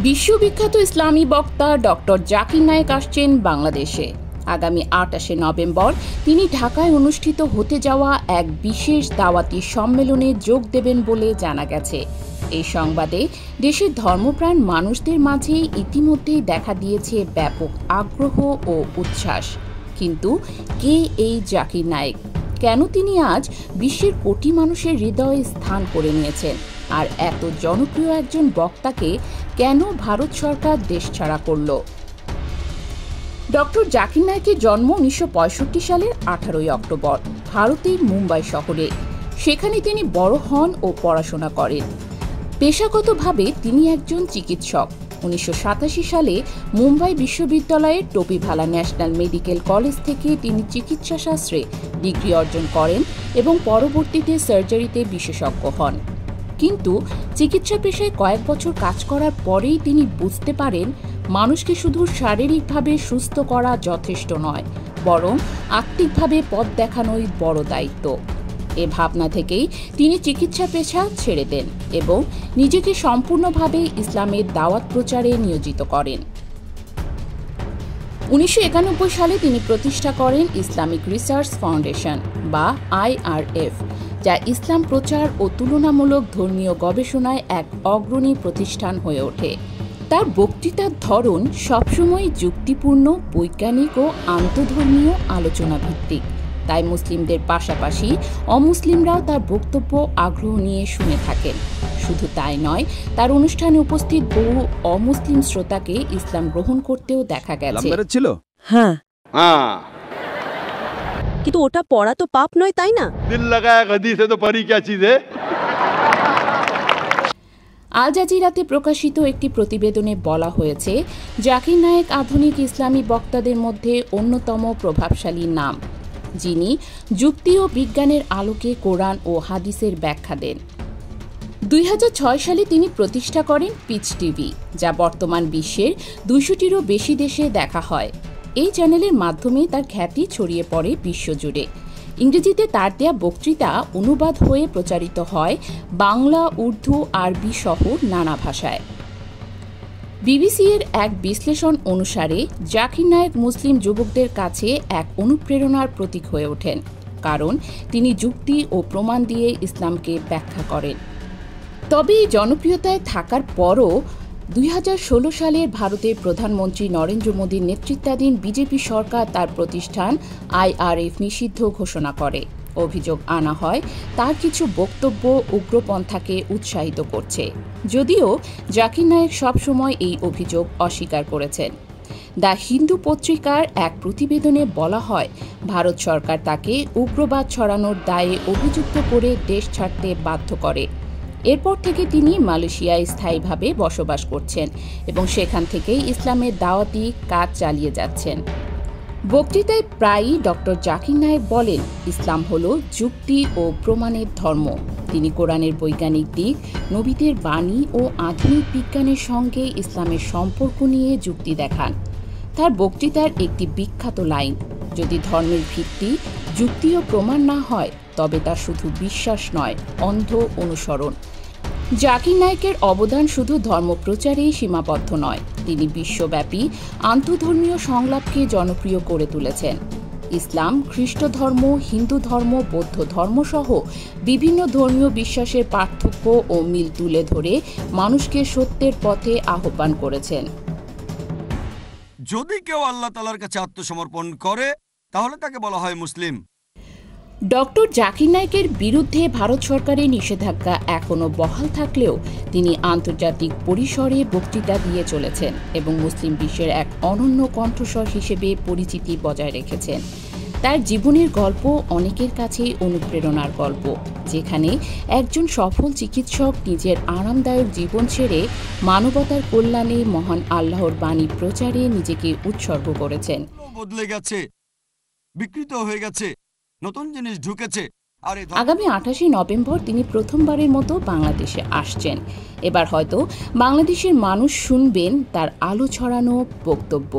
বিশ্ববিখ্যাত ইসলামী বক্তা ডক্টর জাকির নায়েক আসছেন বাংলাদেশে। আগামী ২৮শে নভেম্বর তিনি ঢাকায় অনুষ্ঠিত হতে যাওয়া এক বিশেষ দাওয়াতি সম্মেলনে যোগ দেবেন বলে জানা গেছে। এই সংবাদে দেশের ধর্মপ্রাণ মানুষদের মাঝে ইতিমধ্যেই দেখা দিয়েছে ব্যাপক আগ্রহ ও উচ্ছ্বাস। কিন্তু কে এই জাকির নায়েক? কেন তিনি আজ বিশ্বের কোটি মানুষের হৃদয়ে স্থান করে নিয়েছেন? আর এত জনপ্রিয় একজন বক্তাকে কেন ভারত সরকার দেশছাড়া করল? ডক্টর জাকির নায়েকের জন্ম ১৯৬৫ সালের ১৮ই অক্টোবর ভারতের মুম্বাই শহরে। সেখানে তিনি বড় হন ও পড়াশোনা করেন। পেশাগতভাবে তিনি একজন চিকিৎসক। ১৯৮৭ সালে মুম্বাই বিশ্ববিদ্যালয়ের টোপিভালা ন্যাশনাল মেডিকেল কলেজ থেকে তিনি চিকিৎসাশাস্ত্রে ডিগ্রি অর্জন করেন এবং পরবর্তীতে সার্জারিতে বিশেষজ্ঞ হন। কিন্তু চিকিৎসা পেশায় কয়েক বছর কাজ করার পরেই তিনি বুঝতে পারেন মানুষকে শুধু শারীরিকভাবে সুস্থ করা যথেষ্ট নয়, বরং আত্মিকভাবে পথ দেখানোই বড় দায়িত্ব। এ ভাবনা থেকেই তিনি চিকিৎসা পেশা ছেড়ে দেন এবং নিজেকে সম্পূর্ণভাবে ইসলামের দাওয়াত প্রচারে নিয়োজিত করেন। ১৯৯১ সালে তিনি প্রতিষ্ঠা করেন ইসলামিক রিসার্চ ফাউন্ডেশন বা IRF, যা ইসলাম প্রচার ও তুলনামূলক ধর্মীয় গবেষণায় এক অগ্রণী প্রতিষ্ঠান হয়ে ওঠে। তার বক্তৃতার ধরন সবসময় যুক্তিপূর্ণ, বৈজ্ঞানিক ও আন্তঃধর্মীয় আলোচনা ভিত্তিক। তাই মুসলিমদের পাশাপাশি অমুসলিমরাও তার বক্তব্য আগ্রহ নিয়ে শুনে থাকেন। শুধু তাই নয়, তার অনুষ্ঠানে উপস্থিত বহু অমুসলিম শ্রোতাকে ইসলাম গ্রহণ করতেও দেখা গেছে। হ্যাঁ, কিন্তু ওটা পড়া তো পাপ নয়, তাই না? দিল লাগায়া গদি সে তো পরি क्या चीज है। আল জাজিরাতে প্রকাশিত একটি প্রতিবেদনে বলা হয়েছে, জাকির নায়েক আধুনিক ইসলামী বক্তাদের মধ্যে অন্যতম প্রভাবশালী নাম, যিনি যুক্তি ও বিজ্ঞানের আলোকে কোরআন ও হাদিসের ব্যাখ্যা দেন। ২০০৬ সালে তিনি প্রতিষ্ঠা করেন পিচ টিভি, যা বর্তমান বিশ্বের ২০০টিরও বেশি দেশে দেখা হয়। এই চ্যানেলের মাধ্যমে তার খ্যাতি ছড়িয়ে পড়ে বিশ্বজুড়ে। ইংরেজিতে তার দেয়া বক্তৃতা অনুবাদ হয়ে প্রচারিত হয় বাংলা, উর্দু, আরবি সহ নানা ভাষায়। BBC এর এক বিশ্লেষণ অনুসারে জাকির নায়েক মুসলিম যুবকদের কাছে এক অনুপ্রেরণার প্রতীক হয়ে ওঠেন, কারণ তিনি যুক্তি ও প্রমাণ দিয়ে ইসলামকে ব্যাখ্যা করেন। তবে এই জনপ্রিয়তায় থাকার পরও ২০১৬ সালের ভারতের প্রধানমন্ত্রী নরেন্দ্র মোদীর নেতৃত্বাধীন বিজেপি সরকার তার প্রতিষ্ঠান IRF নিষিদ্ধ ঘোষণা করে। অভিযোগ আনা হয় তার কিছু বক্তব্য উগ্রপন্থাকে উৎসাহিত করছে, যদিও জাকির নায়েক সবসময় এই অভিযোগ অস্বীকার করেছেন। দ্য হিন্দু পত্রিকার এক প্রতিবেদনে বলা হয়, ভারত সরকার তাকে উগ্রবাদ ছড়ানোর দায়ে অভিযুক্ত করে দেশ ছাড়তে বাধ্য করে। এরপর থেকে তিনি মালয়েশিয়ায় স্থায়ীভাবে বসবাস করছেন এবং সেখান থেকেই ইসলামের দাওয়াতি কাজ চালিয়ে যাচ্ছেন। বক্তৃতায় প্রায়ই ডক্টর জাকির নায়েক বলেন, ইসলাম হল যুক্তি ও প্রমাণের ধর্ম। তিনি কোরআনের বৈজ্ঞানিক দিক, নবীদের বাণী ও আধুনিক বিজ্ঞানের সঙ্গে ইসলামের সম্পর্ক নিয়ে যুক্তি দেখান। তার বক্তৃতার একটি বিখ্যাত লাইন, যদি ধর্মের ভিত্তি যুক্তি ও প্রমাণ না হয় তবে তা শুধু বিশ্বাস নয়, অন্ধ অনুসরণ। জাকির নায়েকের অবদান শুধু ধর্মপ্রচারেই সীমাবদ্ধ নয়, তিনি বিশ্বব্যাপী আন্তঃধর্মীয় সংলাপকে জনপ্রিয় করে তুলেছেন। ইসলাম, খ্রিস্ট ধর্ম, হিন্দু ধর্ম, বৌদ্ধ ধর্ম সহ বিভিন্ন ধর্মীয় বিশ্বাসের পার্থক্য ও মিল তুলে ধরে মানুষকে সত্যের পথে আহ্বান করেছেন। যদি কেউ আল্লাহ তাআলার কাছে আত্মসমর্পণ করে তাহলে তাকে বলা হয় মুসলিম। ডক্টর জাকির নায়েকের বিরুদ্ধে ভারত সরকারের নিষেধাজ্ঞা এখনও বহাল থাকলেও তিনি আন্তর্জাতিক পরিসরে বক্তৃতা দিয়ে চলেছেন এবং মুসলিম বিশ্বের এক অনন্য কণ্ঠস্বর হিসেবে পরিচিতি বজায় রেখেছেন। তার জীবনের গল্প অনেকের কাছেই অনুপ্রেরণার গল্প, যেখানে একজন সফল চিকিৎসক নিজের আরামদায়ক জীবন ছেড়ে মানবতার কল্যাণে মহান আল্লাহর বাণী প্রচারে নিজেকে উৎসর্গ করেছেন। বদলে গেছে, বিকৃত হয়ে গেছে, নতুন জিনিস ঢুকেছে। আগামী ২৮শে নভেম্বর তিনি প্রথমবারের মতো বাংলাদেশে আসছেন। এবার হয়তো বাংলাদেশের মানুষ শুনবেন তার আলো ছড়ানো বক্তব্য।